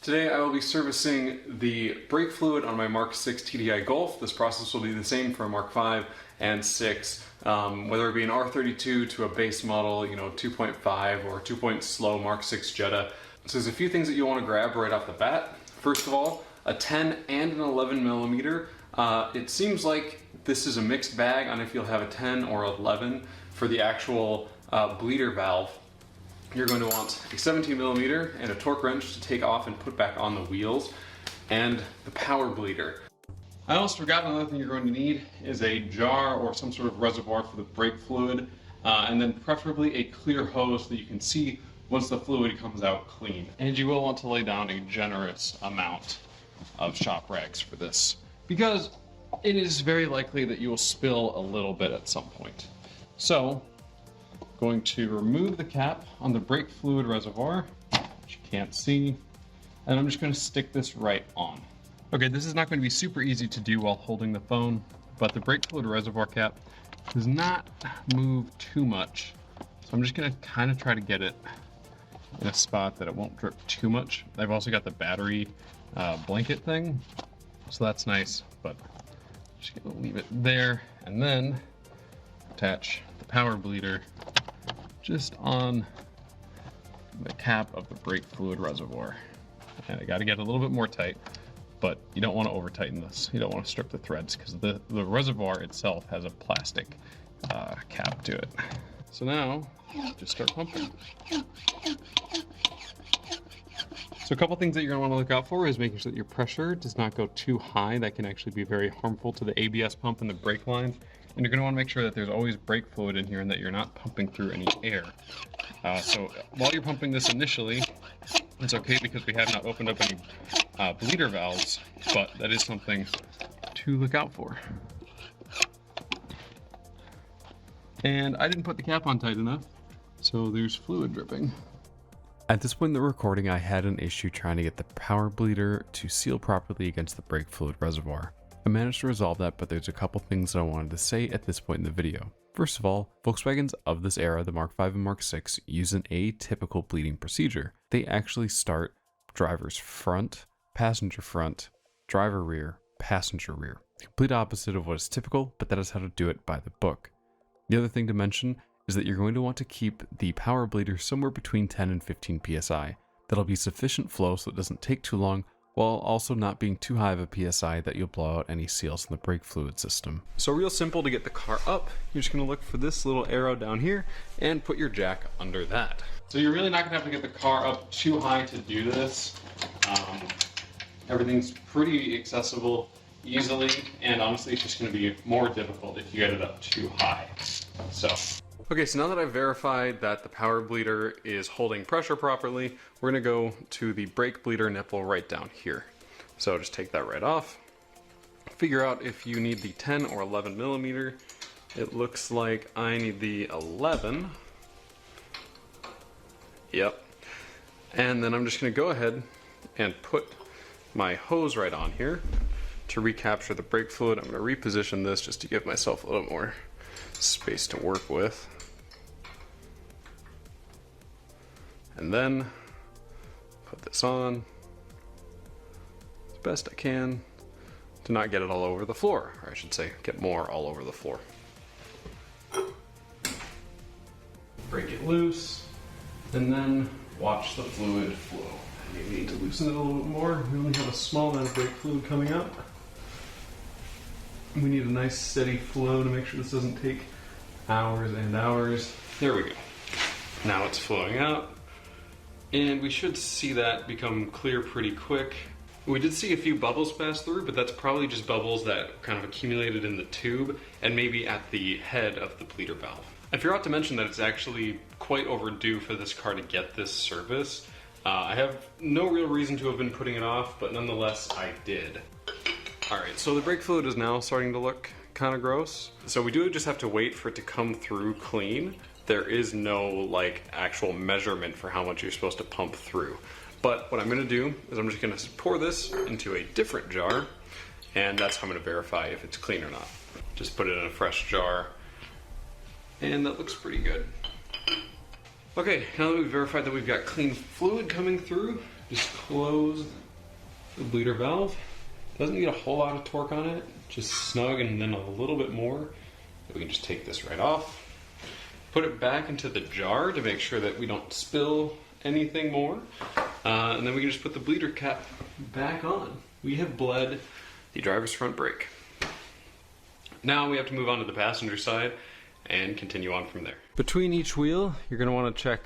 Today I will be servicing the brake fluid on my Mk6 TDI Golf. This process will be the same for a Mk5 and 6, whether it be an R32 to a base model, 2.5 or 2 slow Mk6 Jetta. So there's a few things that you want to grab right off the bat. First of all, a 10 and an 11 millimeter. It seems like this is a mixed bag on if you'll have a 10 or 11 for the actual bleeder valve. You're going to want a 17 millimeter and a torque wrench to take off and put back on the wheels, and the power bleeder. I almost forgot another thing you're going to need is a jar or some sort of reservoir for the brake fluid, and then preferably a clear hose so that you can see once the fluid comes out clean. And you will want to lay down a generous amount of shop rags for this, because it is very likely that you will spill a little bit at some point. So, going to remove the cap on the brake fluid reservoir, which you can't see, and I'm just going to stick this right on. Okay, this is not going to be super easy to do while holding the phone, but the brake fluid reservoir cap does not move too much. So I'm just going to kind of try to get it in a spot that it won't drip too much. I've also got the battery blanket thing, so that's nice, but I'm just going to leave it there, and then attach the power bleeder just on the cap of the brake fluid reservoir. And I got to get a little bit more tight, but you don't want to over tighten this. You don't want to strip the threads because the reservoir itself has a plastic cap to it. So now, just start pumping. So a couple things that you're going to want to look out for is making sure that your pressure does not go too high. That can actually be very harmful to the ABS pump and the brake lines. And you're going to want to make sure that there's always brake fluid in here and that you're not pumping through any air. So while you're pumping this initially, it's okay because we have not opened up any bleeder valves, but that is something to look out for. And I didn't put the cap on tight enough, so there's fluid dripping. At this point in the recording, I had an issue trying to get the power bleeder to seal properly against the brake fluid reservoir. I managed to resolve that, but there's a couple things that I wanted to say at this point in the video. First of all, Volkswagens of this era, the Mk5 and Mk6, use an atypical bleeding procedure. They actually start driver's front, passenger front, driver rear, passenger rear. The complete opposite of what is typical, but that is how to do it by the book. The other thing to mention is that you're going to want to keep the power bleeder somewhere between 10 and 15 psi. That'll be sufficient flow so it doesn't take too long, while also not being too high of a PSI that you'll blow out any seals in the brake fluid system. So real simple to get the car up, you're just going to look for this little arrow down here and put your jack under that. So you're really not going to have to get the car up too high to do this. Everything's pretty accessible easily, and honestly it's just going to be more difficult if you get it up too high. Okay, so now that I've verified that the power bleeder is holding pressure properly, we're going to go to the brake bleeder nipple right down here. So just take that right off. Figure out if you need the 10 or 11 millimeter. It looks like I need the 11. Yep. And then I'm just going to go ahead and put my hose right on here to recapture the brake fluid. I'm going to reposition this just to give myself a little more space to work with. And then put this on as best I can to not get it all over the floor, or I should say get more all over the floor. Break it loose and then watch the fluid flow. Maybe need to loosen it a little bit more. We only have a small amount of brake fluid coming up. We need a nice steady flow to make sure this doesn't take hours and hours. There we go. Now it's flowing out. And we should see that become clear pretty quick. We did see a few bubbles pass through, but that's probably just bubbles that kind of accumulated in the tube and maybe at the head of the bleeder valve. I forgot to mention that it's actually quite overdue for this car to get this service. I have no real reason to have been putting it off, but nonetheless I did. Alright, so the brake fluid is now starting to look kind of gross. So we do just have to wait for it to come through clean. There is no actual measurement for how much you're supposed to pump through. But what I'm going to do is I'm just going to pour this into a different jar, and that's how I'm going to verify if it's clean or not. Just put it in a fresh jar, and that looks pretty good. Okay, now that we've verified that we've got clean fluid coming through, just close the bleeder valve. Doesn't get a whole lot of torque on it, just snug and then a little bit more. We can just take this right off. Put it back into the jar to make sure that we don't spill anything more. And then we can just put the bleeder cap back on. We have bled the driver's front brake. Now we have to move on to the passenger side and continue on from there. Between each wheel, you're going to want to check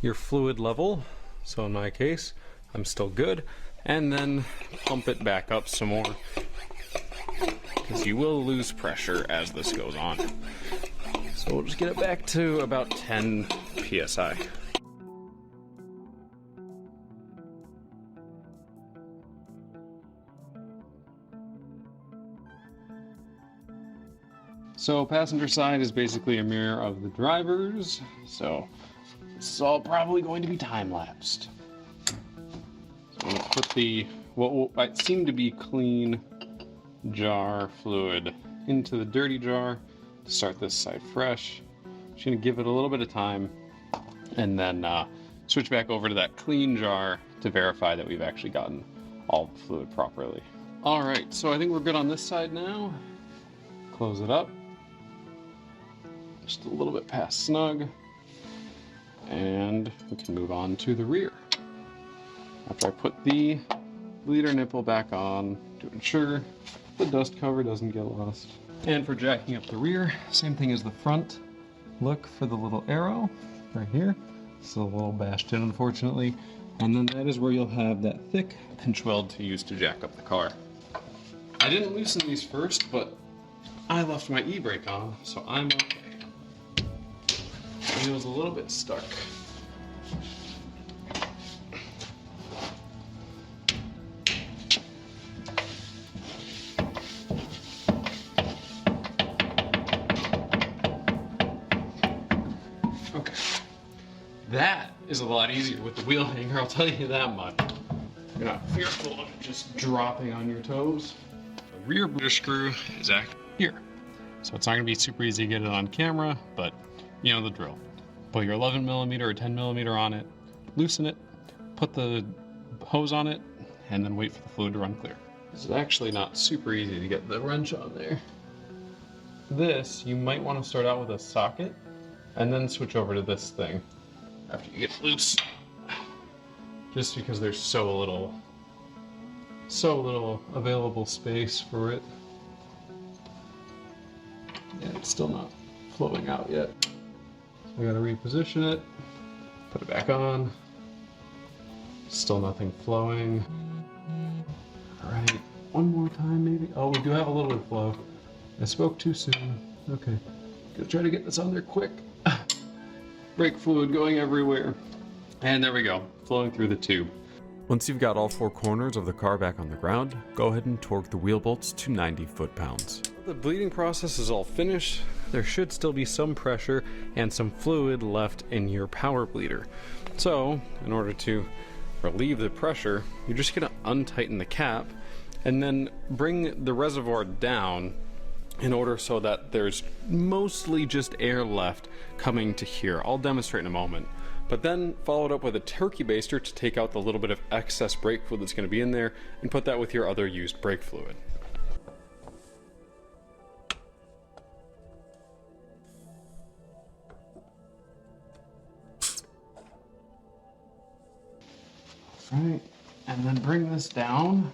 your fluid level. So in my case, I'm still good. And then pump it back up some more, because you will lose pressure as this goes on. So we'll just get it back to about 10 psi. So passenger side is basically a mirror of the driver's, so this is all probably going to be time-lapsed. So I'm going to put the, what might seem to be clean jar fluid into the dirty jar to start this side fresh. Just going to give it a little bit of time and then switch back over to that clean jar to verify that we've actually gotten all the fluid properly. Alright, so I think we're good on this side now. Close it up. Just a little bit past snug. And we can move on to the rear. After I put the bleeder nipple back on to ensure the dust cover doesn't get lost. And for jacking up the rear, same thing as the front. Look for the little arrow right here. It's a little bashed in, unfortunately. And then that is where you'll have that thick pinch weld to use to jack up the car. I didn't loosen these first, but I left my e-brake on, so I'm okay. It was a little bit stuck. Okay. That is a lot easier with the wheel hanger, I'll tell you that much. You're not fearful of it just dropping on your toes. The rear bleeder screw is actually here. So it's not going to be super easy to get it on camera, but you know the drill. Put your 11mm or 10mm on it, loosen it, put the hose on it, and then wait for the fluid to run clear. This is actually not super easy to get the wrench on there. This, you might want to start out with a socket, and then switch over to this thing after you get it loose. Just because there's so little available space for it. Yeah, it's still not flowing out yet. I gotta reposition it, put it back on. Still nothing flowing. All right, one more time maybe. Oh, we do have a little bit of flow. I spoke too soon. Okay, gonna try to get this on there quick. Brake fluid going everywhere. And there we go, flowing through the tube. Once you've got all four corners of the car back on the ground, go ahead and torque the wheel bolts to 90 foot-pounds. The bleeding process is all finished. There should still be some pressure and some fluid left in your power bleeder. So, in order to relieve the pressure, you're just gonna untighten the cap and then bring the reservoir down in order so that there's mostly just air left coming to here. I'll demonstrate in a moment. But then follow it up with a turkey baster to take out the little bit of excess brake fluid that's going to be in there and put that with your other used brake fluid. Alright, and then bring this down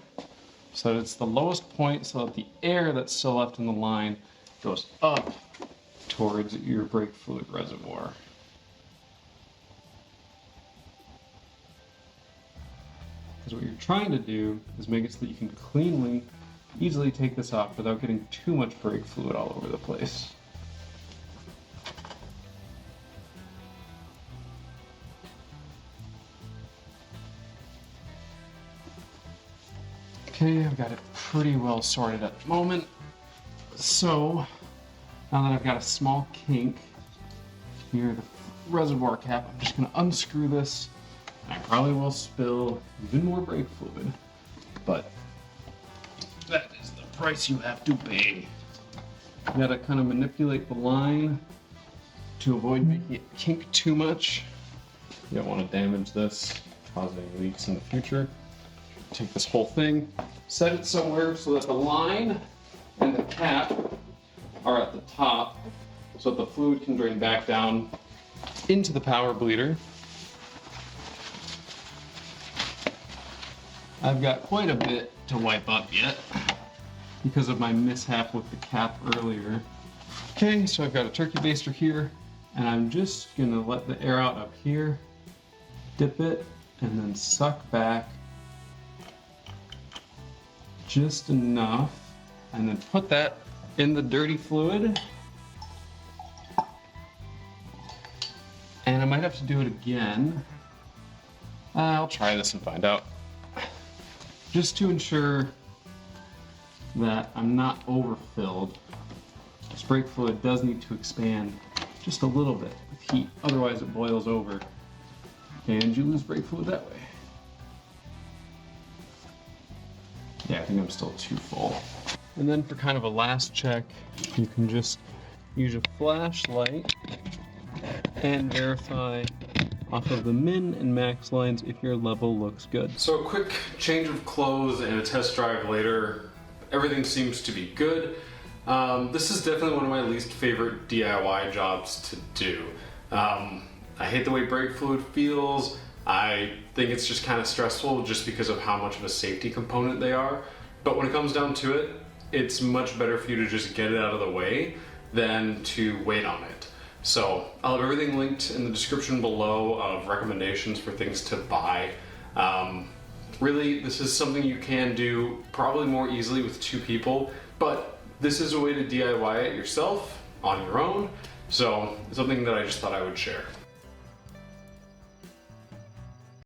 so that it's the lowest point so that the air that's still left in the line goes up towards your brake fluid reservoir. Because what you're trying to do is make it so that you can cleanly, easily take this off without getting too much brake fluid all over the place. Okay, I've got it pretty well sorted at the moment. So, now that I've got a small kink near the reservoir cap, I'm just going to unscrew this. I probably will spill even more brake fluid, but that is the price you have to pay. You gotta kind of manipulate the line to avoid making it kink too much. You don't want to damage this. cause any leaks in the future. Take this whole thing, set it somewhere so that the line and the cap are at the top so that the fluid can drain back down into the power bleeder. I've got quite a bit to wipe up yet because of my mishap with the cap earlier. Okay, so I've got a turkey baster here, and I'm just gonna let the air out up here, dip it, and then suck back just enough, and then put that in the dirty fluid. And I might have to do it again. I'll try this and find out. Just to ensure that I'm not overfilled. This brake fluid does need to expand just a little bit with heat, otherwise it boils over and you lose brake fluid that way. Yeah, I think I'm still too full. And then for kind of a last check, you can just use a flashlight and verify off of the min and max lines if your level looks good. So a quick change of clothes and a test drive later, everything seems to be good. This is definitely one of my least favorite DIY jobs to do. I hate the way brake fluid feels. I think it's just kind of stressful just because of how much of a safety component they are. But when it comes down to it, it's much better for you to just get it out of the way than to wait on it. So I'll have everything linked in the description below of recommendations for things to buy. Really, this is something you can do probably more easily with 2 people, but this is a way to DIY it yourself on your own. So it's something that I just thought I would share.